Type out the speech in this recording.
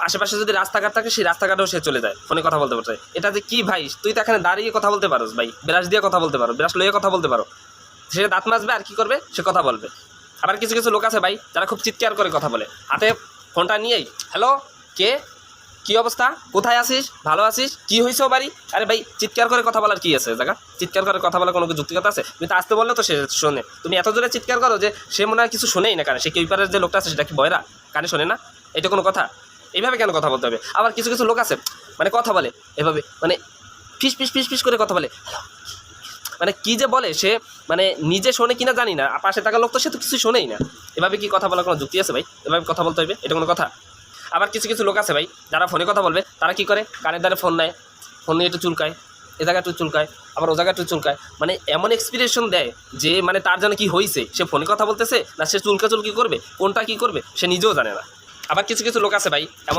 আশেপাশে যদি রাস্তাঘাট থাকে সেই রাস্তাঘাটেও সে চলে যায় ফোনে কথা বলতে পারছে। এটা যে কি ভাই, তুই তো এখানে দাঁড়িয়ে কথা বলতে পারোস ভাই, ব্রাশ দিয়ে কথা বলতে পারো, ব্রাশ লইয়ে কথা বলতে পারো। সে দাঁত মাজবে আর কি করবে, সে কথা বলবে। আবার কিছু কিছু লোক আছে ভাই যারা খুব চিৎকার করে কথা বলে, হাতে ফোনটা নিয়েই হ্যালো কে, কী অবস্থা, কোথায় আছিস, ভালো আছিস, কী হয়েছে বাড়ি। আরে ভাই চিৎকার করে কথা বলার কী আছে জায়গা, চিৎকার করে কথা বলার কোনো যুক্তিকতা আছে? তুমি তো আসতে বললে তো সে শোনে, তুমি এত জোরে চিৎকার করো যে সে মনে হয় কিছু শোনেই না কানে। সে কিপারের যে লোকটা আছে সেটা কি বয়রা, কানে শোনে না? এটা কোনো কথা? এইভাবে কেন কথা বলতে হবে? আবার কিছু কিছু লোক আছে মানে কথা বলে এভাবে, মানে ফিস ফিস ফিস ফিস করে কথা বলে, মানে কী যে বলে সে, মানে নিজে শোনে কিনা জানি না, পাশে থাকা লোক তো সে তো কিছু শোনেই না। এভাবে কি কথা বলার কোনো যুক্তি আছে ভাই? এভাবে কথা বলতে হবে? এটা কোনো কথা? আবার কিছু কিছু লোক আছে ভাই যারা ফোনে কথা বলবে, তারা কি করে কানের দ্বারা ফোন নেয়, ফোন নিয়ে একটু চুলকায়, এ জায়গায় একটু চুলকায়, আবার ও জায়গায় একটু চুলকায়, মানে এমন এক্সপ্রেশন দেয় যে মানে তার যেন কি হয়েছে, সে ফোনে কথা বলতেছে না সে চুলকি করবে, কোনটা কি করবে সে নিজেও জানে না। আবার কিছু কিছু লোক আছে ভাই এমন